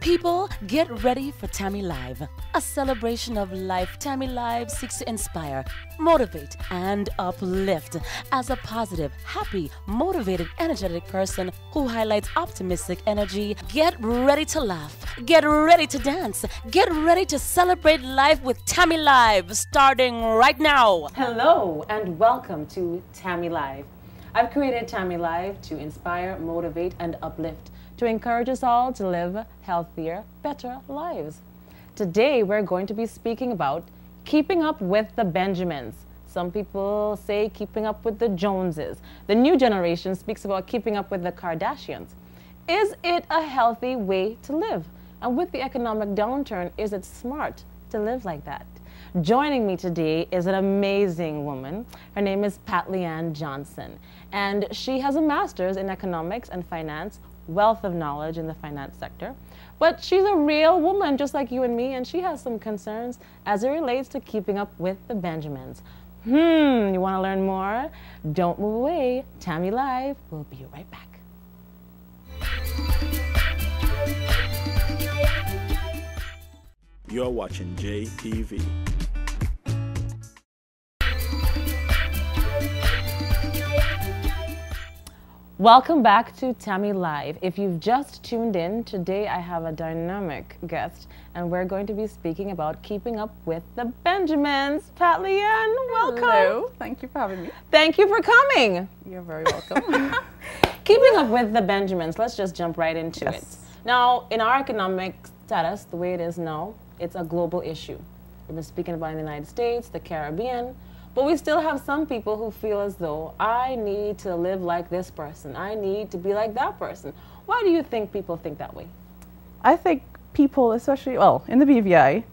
People, get ready for Tammy Live, a celebration of life. Tammy Live seeks to inspire, motivate, and uplift. As a positive, happy, motivated, energetic person who highlights optimistic energy, get ready to laugh, get ready to dance, get ready to celebrate life with Tammy Live, starting right now. Hello, and welcome to Tammy Live. I've created Tammy Live to inspire, motivate, and uplift, to encourage us all to live healthier, better lives. Today, we're going to be speaking about keeping up with the Benjamins. Some people say keeping up with the Joneses. The new generation speaks about keeping up with the Kardashians. Is it a healthy way to live? And with the economic downturn, is it smart to live like that? Joining me today is an amazing woman. Her name is Pat Leanne Johnson, and she has a master's in economics and finance, wealth of knowledge in the finance sector. But she's a real woman just like you and me, and she has some concerns as it relates to keeping up with the Benjamins. You want to learn more? Don't move away. Tammy Live will be right back. You're watching JTV. Welcome back to Tammy Live. If you've just tuned in, today I have a dynamic guest, and we're going to be speaking about keeping up with the Benjamins. Pat Leanne, welcome. Hello, thank you for having me. Thank you for coming. You're very welcome. Keeping up with the Benjamins, let's just jump right into it. Yes. Now, in our economic status, the way it is now, it's a global issue. We've been speaking about in the United States, the Caribbean, but we still have some people who feel as though I need to live like this person. I need to be like that person. Why do you think people think that way? I think people, especially, well, in the BVI,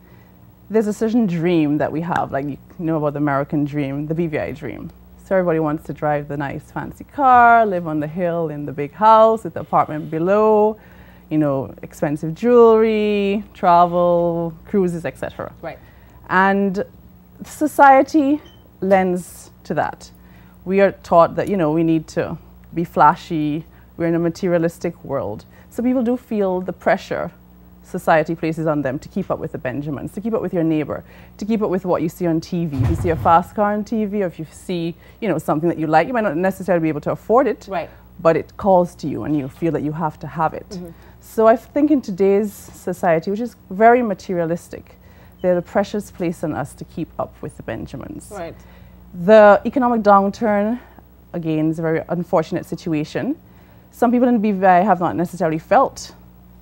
there's a certain dream that we have, like you know about the American dream, the BVI dream. So everybody wants to drive the nice fancy car, live on the hill in the big house with the apartment below, you know, expensive jewelry, travel, cruises, etc. Right. And society lends to that. We are taught that, you know, we need to be flashy. We're in a materialistic world. So people do feel the pressure society places on them to keep up with the Benjamins, to keep up with your neighbor, to keep up with what you see on TV. If you see a fast car on TV, or if you see, you know, something that you like, you might not necessarily be able to afford it, Right. but it calls to you and you feel that you have to have it. So I think in today's society, which is very materialistic, there are pressures placed on us to keep up with the Benjamins. Right. The economic downturn, again, is a very unfortunate situation. Some people in the BVI have not necessarily felt,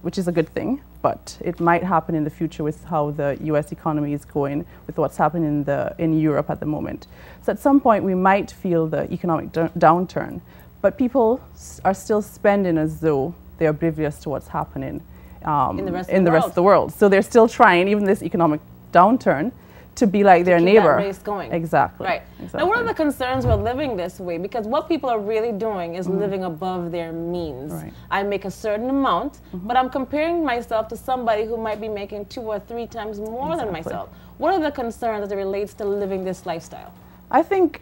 which is a good thing, but it might happen in the future with how the US economy is going, with what's happening in Europe at the moment. So at some point we might feel the economic downturn, but people are still spending as though they're oblivious to what's happening in the rest of the world. So they're still trying, even this economic downturn, to be like their neighbor. That race going. Exactly. Right. Exactly. Now, what are the concerns with living this way? Because what people are really doing is living above their means. Right. I make a certain amount, but I'm comparing myself to somebody who might be making 2 or 3 times more than myself. What are the concerns as it relates to living this lifestyle? I think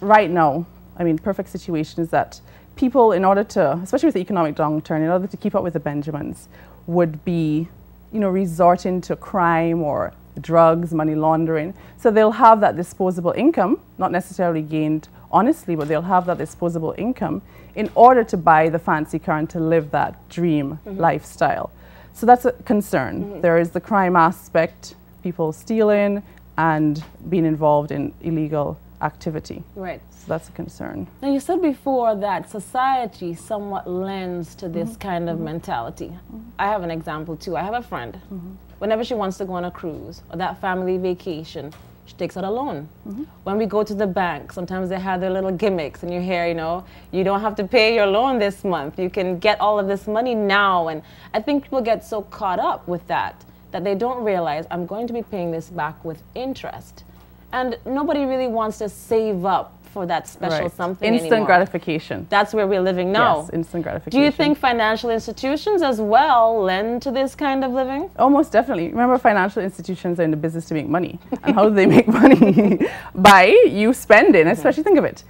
right now, I mean, perfect situation is that people, in order to, especially with the economic downturn, in order to keep up with the Benjamins, would be, you know, resorting to crime or drugs, money laundering. So they'll have that disposable income, not necessarily gained honestly, but they'll have that disposable income in order to buy the fancy car and to live that dream lifestyle. So that's a concern. There is the crime aspect, people stealing and being involved in illegal activity. Right. So that's a concern. Now, you said before that society somewhat lends to this kind of mentality. I have an example too. I have a friend. Whenever she wants to go on a cruise or that family vacation, she takes out a loan. When we go to the bank, sometimes they have their little gimmicks and you hear, you know, you don't have to pay your loan this month. You can get all of this money now. And I think people get so caught up with that they don't realize I'm going to be paying this back with interest. And nobody really wants to save up for that special something Instant anymore. gratification. That's where we're living now. Yes, instant gratification. Do you think financial institutions as well lend to this kind of living? Oh, most definitely. Remember, financial institutions are in the business to make money. And how do they make money? By you spending, especially think of it.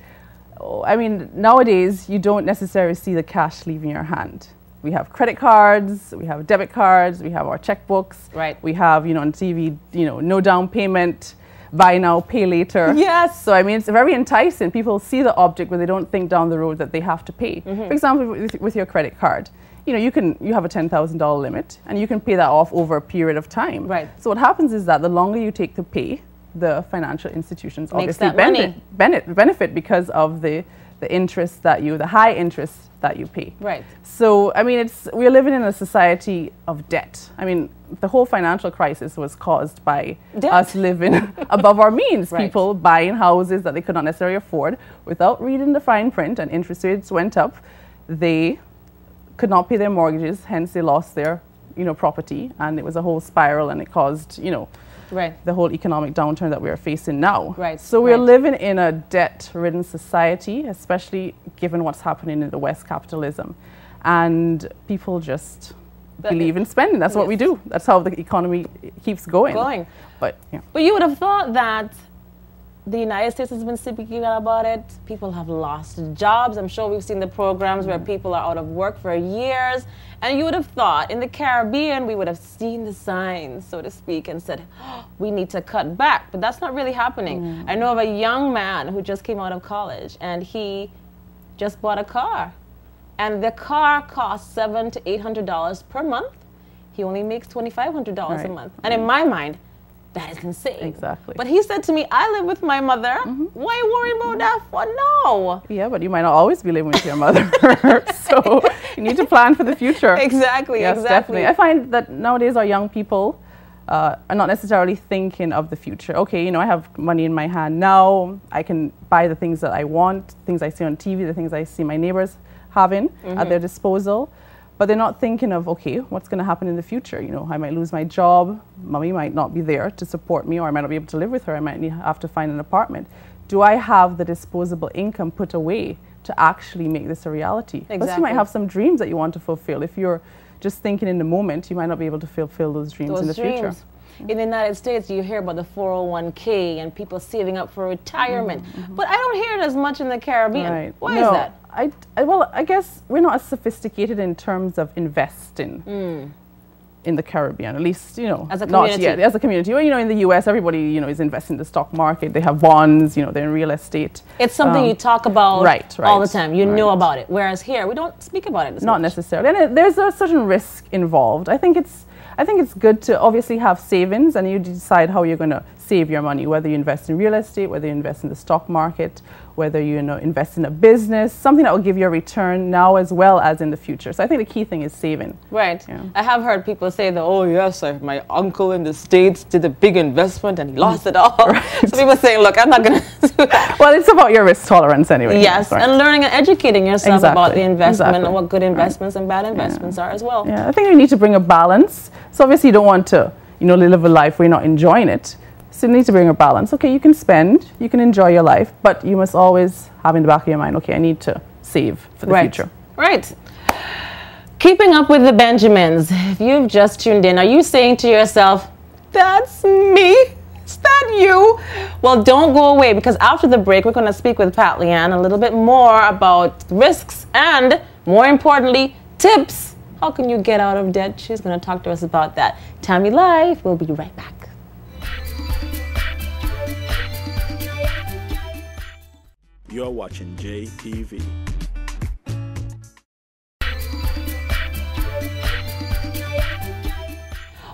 I mean, nowadays, you don't necessarily see the cash leaving your hand. we have credit cards, we have debit cards, we have our checkbooks. Right. We have, on TV, no down payment, buy now, pay later. Yes. So, I mean, it's very enticing. People see the object, but they don't think down the road that they have to pay. For example, with your credit card, you have a $10,000 limit, and you can pay that off over a period of time. Right. So what happens is that the longer you take to pay, the financial institutions Makes obviously benefit because of the interest the high interest that you pay. Right. So, I mean, we're living in a society of debt. I mean, the whole financial crisis was caused by us living above our means. Right. People buying houses that they could not necessarily afford without reading the fine print, and interest rates went up. They could not pay their mortgages, hence they lost their, property, and it was a whole spiral, and it caused, Right. the whole economic downturn that we are facing now. Right. So we're Right. living in a debt-ridden society, especially given what's happening in the West capitalism. And people just believe in spending. That's what we do. That's how the economy keeps going. But you would have thought that the United States has been speaking out about it. People have lost jobs. I'm sure we've seen the programs where people are out of work for years. And you would have thought in the Caribbean, we would have seen the signs, so to speak, and said, oh, we need to cut back. But that's not really happening. I know of a young man who just came out of college, and he just bought a car. And the car costs $700 to $800 per month. He only makes $2,500 a month. And in my mind, that is insane. Exactly. But he said to me, I live with my mother. Why you worry about that for? No. Yeah, but you might not always be living with your mother. So you need to plan for the future. Exactly, yes, exactly. Definitely. I find that nowadays our young people are not necessarily thinking of the future. Okay, I have money in my hand now. I can buy the things that I want, things I see on TV, the things I see my neighbors having at their disposal. But they're not thinking of, okay, what's going to happen in the future? I might lose my job. Mommy might not be there to support me, or I might not be able to live with her. I might have to find an apartment. Do I have the disposable income put away to actually make this a reality? Exactly. Plus, you might have some dreams that you want to fulfill. If you're just thinking in the moment, you might not be able to fulfill those dreams in the future. In the United States, you hear about the 401k and people saving up for retirement. But I don't hear it as much in the Caribbean. Right. Why is that? Well, I guess we're not as sophisticated in terms of investing in the Caribbean, at least, as a community. Not yet, as a community. Well, in the US, everybody, is investing in the stock market. They have bonds, they're in real estate. It's something you talk about right, all the time. You know about it. Whereas here, we don't speak about it as Not much. necessarily. And there's a certain risk involved. I think it's good to obviously have savings, and you decide how you're going to save your money, whether you invest in real estate, whether you invest in the stock market, whether you invest in a business, something that will give you a return now as well as in the future. So I think the key thing is saving. Right. Yeah. I have heard people say that, oh yes, my uncle in the States did a big investment and he lost it all. Right. So people saying, look, I'm not going to do that. Well, it's about your risk tolerance anyway. Yes, right. and learning and educating yourself about the investment and what good investments right. and bad investments are as well. Yeah, I think you need to bring a balance. So obviously you don't want to, live a life where you're not enjoying it. So you need to bring a balance. Okay, you can spend, you can enjoy your life, but you must always have in the back of your mind, okay, I need to save for the future. Right. Keeping up with the Benjamins. If you've just tuned in, are you saying to yourself, that's me? Is that you? Well, don't go away, because after the break, we're going to speak with Pat Leanne a little bit more about risks and, more importantly, tips. How can you get out of debt? She's going to talk to us about that. Tammy Live, we'll be right back. You're watching JTV.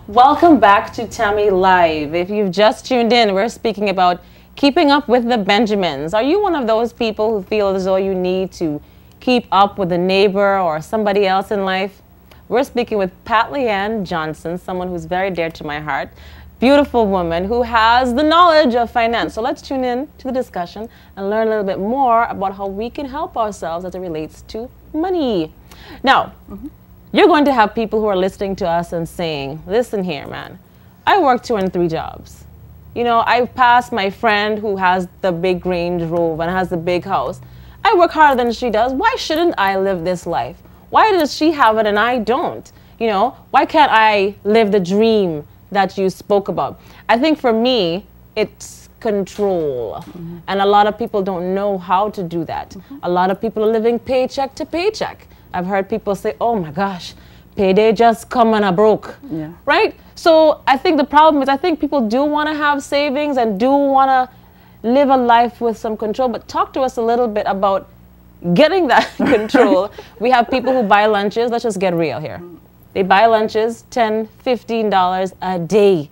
Welcome back to Tammy Live. If you've just tuned in, we're speaking about keeping up with the Benjamins. Are you one of those people who feel as though you need to keep up with a neighbor or somebody else in life? We're speaking with Pat Leanne Johnson, someone who's very dear to my heart. Beautiful woman who has the knowledge of finance. So let's tune in to the discussion and learn a little bit more about how we can help ourselves as it relates to money. Now, you're going to have people who are listening to us and saying, listen here, man, I work 2 and 3 jobs. I've passed my friend who has the big Range Rover and has the big house. I work harder than she does. Why shouldn't I live this life? Why does she have it and I don't? Why can't I live the dream that you spoke about? I think for me, it's control. And a lot of people don't know how to do that. A lot of people are living paycheck to paycheck. I've heard people say, oh my gosh, payday just come and I broke. Yeah. Right? So I think the problem is I think people do want to have savings and do want to live a life with some control. But talk to us a little bit about getting that control. We have people who buy lunches. Let's just get real here. They buy lunches, $10, $15 a day.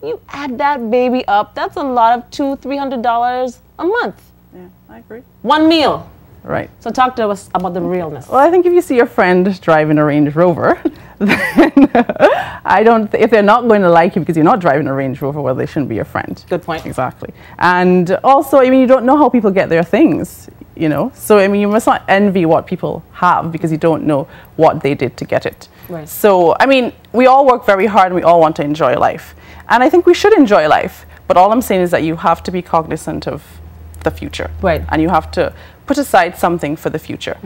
You add that baby up, that's a lot of $200, $300 a month. Yeah, I agree. One meal. Right. So talk to us about the realness. Well, I think if you see your friend driving a Range Rover, then if they're not going to like you because you're not driving a Range Rover, well, they shouldn't be your friend. Good point. Exactly. And also, I mean, you don't know how people get their things, you know. So, I mean, you must not envy what people have because you don't know what they did to get it. Right. So, I mean, we all work very hard and we all want to enjoy life. And I think we should enjoy life. But all I'm saying is that you have to be cognizant of the future. Right. And you have to put aside something for the future.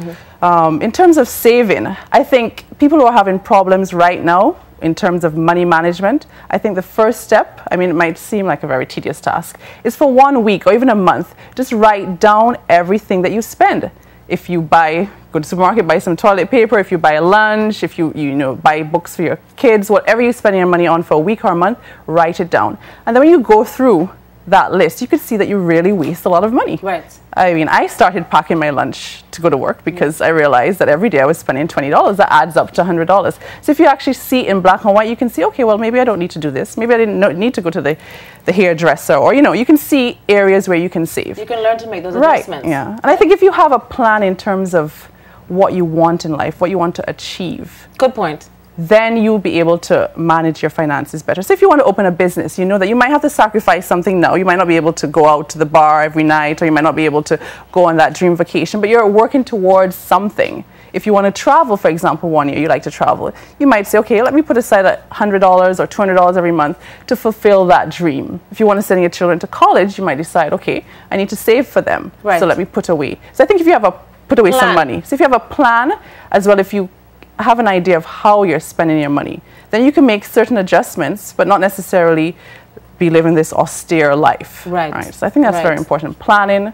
In terms of saving, I think people who are having problems right now in terms of money management, I think the first step, I mean, it might seem like a very tedious task, is for 1 week or even a month, just write down everything that you spend. If you go to the supermarket, buy some toilet paper, if you buy a lunch, if you buy books for your kids, whatever you spend your money on for a week or a month, write it down. And then when you go through that list, you could see that you really waste a lot of money. Right. I mean, I started packing my lunch to go to work because I realized that every day I was spending $20. That adds up to $100. So if you actually see in black and white, you can see, okay, well, maybe I don't need to do this. Maybe I didn't need to go to the hairdresser. Or, you can see areas where you can save. You can learn to make those Right, adjustments. yeah. And I think if you have a plan in terms of what you want in life, what you want to achieve, Good point. then you'll be able to manage your finances better. So if you want to open a business, you know that you might have to sacrifice something now. You might not be able to go out to the bar every night, or you might not be able to go on that dream vacation, but you're working towards something. If you want to travel, for example, 1 year, you like to travel, you might say, okay, let me put aside $100 or $200 every month to fulfill that dream. If you want to send your children to college, you might decide, okay, I need to save for them. Right. So let me put away. So I think if you have put away some money. So if you have a plan, as well, if you have an idea of how you're spending your money, then you can make certain adjustments, but not necessarily be living this austere life. Right. So I think that's Right. very important. Planning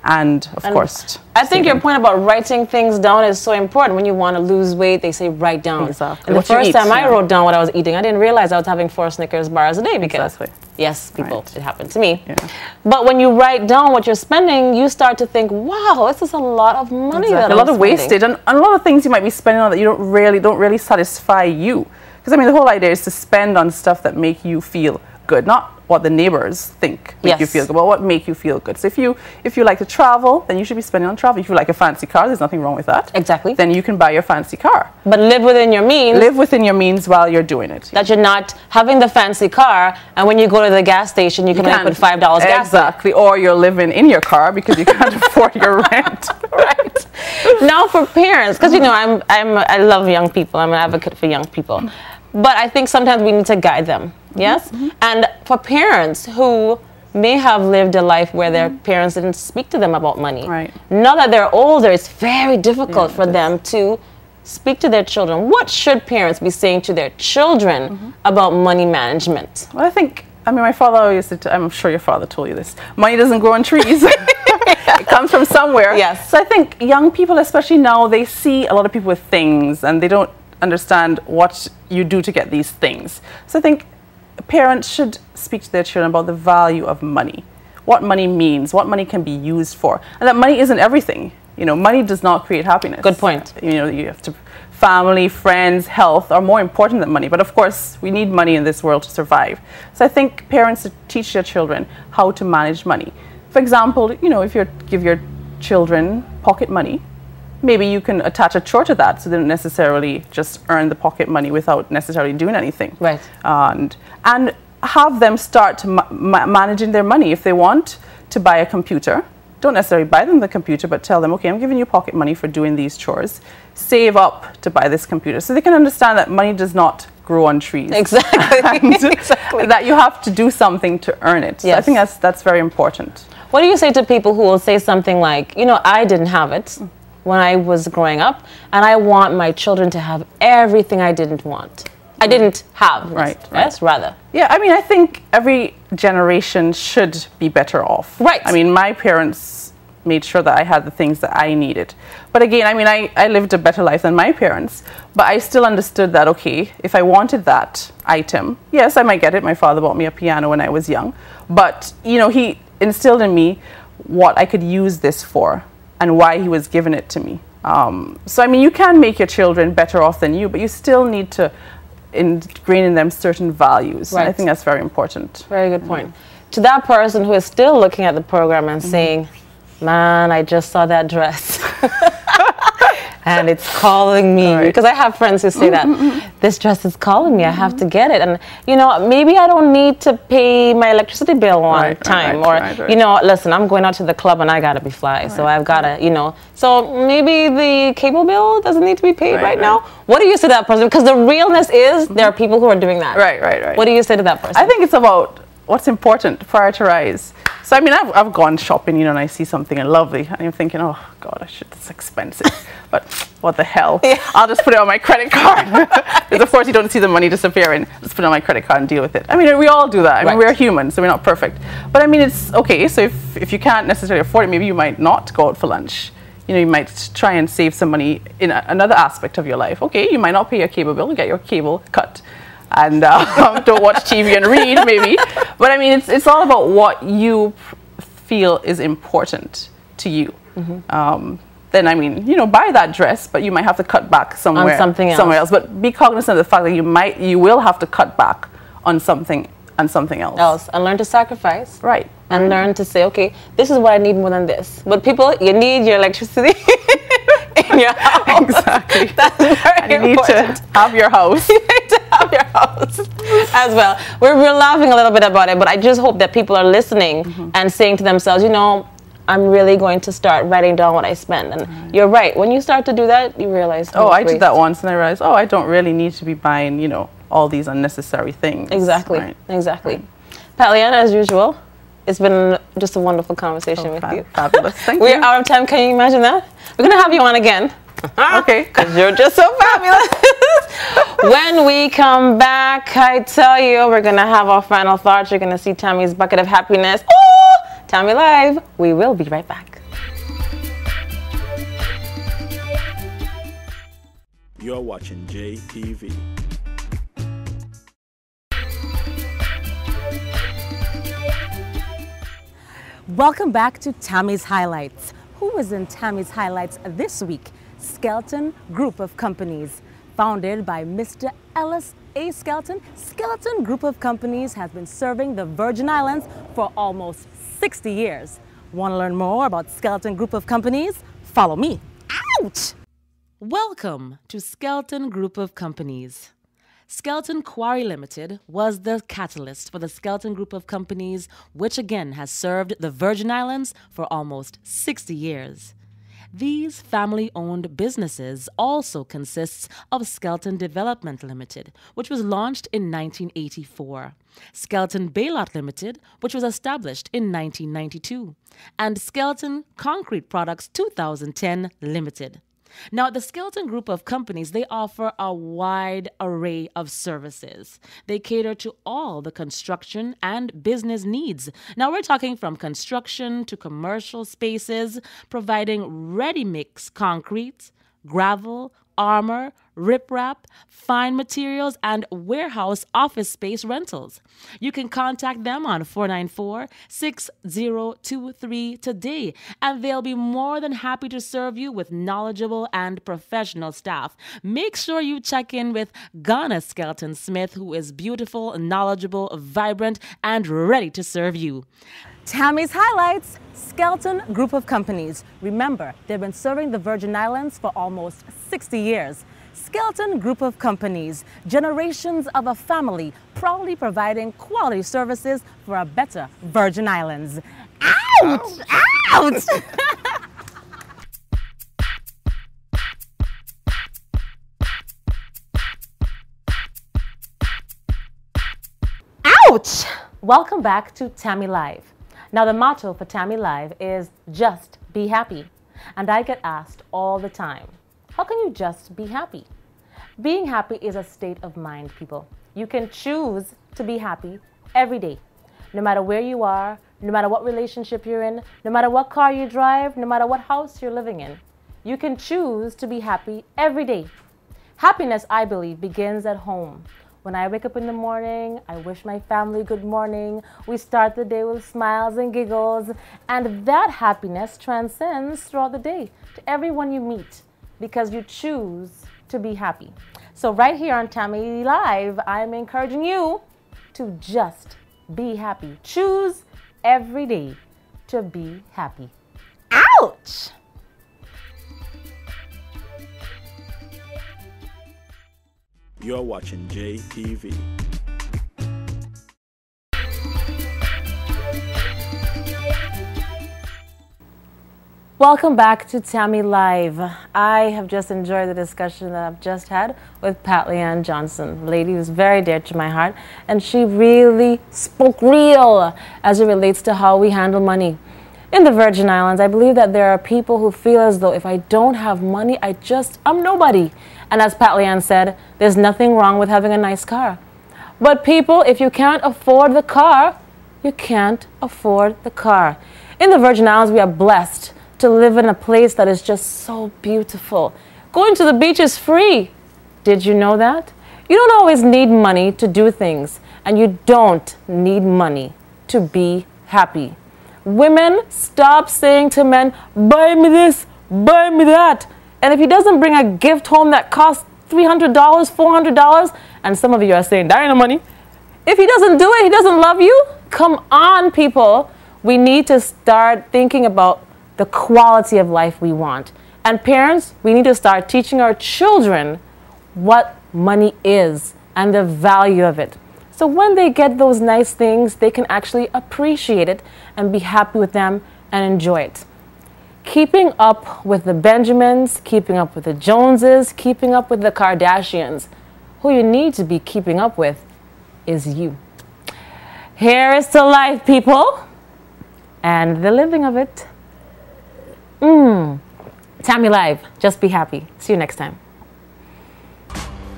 and, of course, I think your saving. point about writing things down is so important. When you want to lose weight, they say write down. Exactly. And the What you first eat, time I yeah. wrote down what I was eating, I didn't realize I was having 4 Snickers bars a day because, Exactly. yes, people, Right. it happened to me. Yeah. But when you write down what you're spending, you start to think, wow, this is a lot of money that a I'm lot of spending. wastage and a lot of things you might be spending on that you don't really satisfy you. Because I mean, the whole idea is to spend on stuff that make you feel good, not what the neighbors think make you Yes. feel good, but what make you feel good. So if you like to travel, then you should be spending on travel. If you like a fancy car, there's nothing wrong with that. Exactly. Then you can buy your fancy car. But live within your means. Live within your means while you're doing it. That you're not having the fancy car, and when you go to the gas station, you can only put $5 gas. Exactly. Or you're living in your car because you can't afford your rent. Right. Now for parents, because I love young people. I'm an advocate for young people, but I think sometimes we need to guide them. Yes. And for parents who may have lived a life where their parents didn't speak to them about money. Right. Now that they're older, it's very difficult for them to speak to their children. What should parents be saying to their children about money management? Well, I mean, my father used to, I'm sure your father told you this, money doesn't grow on trees. It comes from somewhere. Yes. So I think young people, especially now, they see a lot of people with things and they don't understand what you do to get these things. So I think parents should speak to their children about the value of money, what money means, what money can be used for, and that money isn't everything. Money does not create happiness. Good point. You have to, family, friends, health are more important than money. But of course, we need money in this world to survive. So I think parents should teach their children how to manage money. For example, if you give your children pocket money, maybe you can attach a chore to that so they don't necessarily just earn the pocket money without necessarily doing anything. Right. And have them start managing their money. If they want to buy a computer, don't necessarily buy them the computer, but tell them, okay, I'm giving you pocket money for doing these chores. Save up to buy this computer. So they can understand that money does not grow on trees. Exactly. Exactly. That you have to do something to earn it. So I Yes. think that's very important. What do you say to people who will say something like, I didn't have it when I was growing up, and I want my children to have everything I didn't want. I didn't have. Right, Yes, rather. Yeah, I mean, I think every generation should be better off. Right. I mean, my parents made sure that I had the things that I needed. But again, I mean, I lived a better life than my parents, but I still understood that, okay, if I wanted that item, yes, I might get it. My father bought me a piano when I was young, but, you know, he instilled in me what I could use this for and why he was giving it to me. So, I mean, you can make your children better off than you, but you still need to ingrain in them certain values. Right. I think that's very important. Very good point. To that person who is still looking at the program and saying, man, I just saw that dress and it's calling me. Because I have friends who say that, this dress is calling me, I have to get it. And, you know, maybe I don't need to pay my electricity bill on time. Or, you know, listen, I'm going out to the club and I got to be fly. So I've got to, you know. So maybe the cable bill doesn't need to be paid right now. What do you say to that person? Because the realness is there are people who are doing that. Right. What do you say to that person? I think it's about what's important, prioritize. So I mean, I've gone shopping, you know, and I see something lovely, and I'm thinking, oh God, it's expensive, but what the hell? I'll just put it on my credit card. Because of course you don't see the money disappearing. Just put it on my credit card and deal with it. I mean, we all do that. I mean, we're human, so we're not perfect. But I mean, it's okay. So if you can't necessarily afford it, maybe you might not go out for lunch. You know, you might try and save some money in another aspect of your life. Okay, you might not pay your cable bill, get your cable cut. And don't watch TV and read, maybe. But I mean, it's all about what you feel is important to you. Then, I mean, you know, buy that dress, but you might have to cut back somewhere, on something else. But be cognizant of the fact that you will have to cut back on something else. And learn to sacrifice. Right. And learn to say, okay, this is what I need more than this. But people, you need your electricity in your house. Exactly. That's very important. You need to have your house. You need to have your house as well. We're laughing a little bit about it, but I just hope that people are listening and saying to themselves, you know, I'm really going to start writing down what I spend. And you're right. When you start to do that, you realize, oh, I did that once, and I realized, oh, I don't really need to be buying, you know, all these unnecessary things. Exactly. Exactly. Pat-Leanne, as usual, it's been just a wonderful conversation with you. Fabulous. Thank you. We're out of time. Can you imagine that? We're going to have you on again. Okay. Because you're just so fabulous. When we come back, I tell you, we're going to have our final thoughts. You're going to see Tammy's bucket of happiness. Oh, Tammy Live. We will be right back. You're watching JTV. Welcome back to Tammy's Highlights. Who is in Tammy's Highlights this week? Skelton Group of Companies. Founded by Mr. Ellis A. Skelton, Skelton Group of Companies has been serving the Virgin Islands for almost 60 years. Want to learn more about Skelton Group of Companies? Follow me. Ouch! Welcome to Skelton Group of Companies. Skelton Quarry Limited was the catalyst for the Skelton Group of Companies, which again has served the Virgin Islands for almost 60 years. These family-owned businesses also consists of Skelton Development Limited, which was launched in 1984, Skelton Baylot Limited, which was established in 1992, and Skelton Concrete Products 2010 Limited. Now, the Skelton Group of Companies, they offer a wide array of services. They cater to all the construction and business needs. Now, we're talking from construction to commercial spaces, providing ready-mix concrete, gravel, armor, riprap, fine materials, and warehouse office space rentals. You can contact them on 494-6023 today, and they'll be more than happy to serve you with knowledgeable and professional staff. Make sure you check in with Ghana Skelton Smith, who is beautiful, knowledgeable, vibrant, and ready to serve you. Tammy's Highlights, Skelton Group of Companies. Remember, they've been serving the Virgin Islands for almost 60 years. Skelton Group of Companies, generations of a family, proudly providing quality services for a better Virgin Islands. Ouch! Ouch! Ouch! Welcome back to Tammy Live. Now, the motto for Tammy Live is just be happy. And I get asked all the time, how can you just be happy? Being happy is a state of mind, people. You can choose to be happy every day. No matter where you are, no matter what relationship you're in, no matter what car you drive, no matter what house you're living in. You can choose to be happy every day. Happiness, I believe, begins at home. When I wake up in the morning, I wish my family good morning. We start the day with smiles and giggles, and that happiness transcends throughout the day to everyone you meet because you choose to be happy. So right here on Tammy Live, I'm encouraging you to just be happy. Choose every day to be happy. Ouch! You're watching JTV. Welcome back to Tammy Live. I have just enjoyed the discussion that I've just had with Pat Leanne Johnson, a lady who's very dear to my heart, and she really spoke real as it relates to how we handle money. In the Virgin Islands, I believe that there are people who feel as though if I don't have money, I'm nobody. And as Pat Leanne said, there's nothing wrong with having a nice car. But people, if you can't afford the car, you can't afford the car. In the Virgin Islands, we are blessed to live in a place that is just so beautiful. Going to the beach is free. Did you know that? You don't always need money to do things, and you don't need money to be happy. Women, stop saying to men, buy me this, buy me that. And if he doesn't bring a gift home that costs $300, $400, and some of you are saying, that ain't no money. If he doesn't do it, he doesn't love you. Come on, people. We need to start thinking about the quality of life we want. And parents, we need to start teaching our children what money is and the value of it. So when they get those nice things, they can actually appreciate it and be happy with them and enjoy it. Keeping up with the Benjamins, keeping up with the Joneses, keeping up with the Kardashians, who you need to be keeping up with is you. Here is to life, people, and the living of it. Tammy Live, just be happy. See you next time.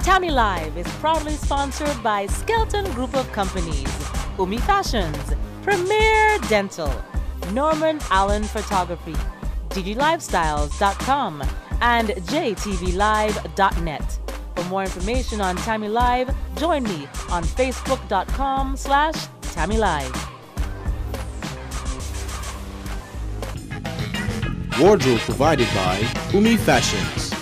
Tammy Live is proudly sponsored by Skelton Group of Companies, Umi Fashions, Premier Dental, Norman Allen Photography, DigiLifestyles.com, and JTVLive.net. For more information on Tammy Live, join me on Facebook.com/TammyLive. Wardrobe provided by Umi Fashions.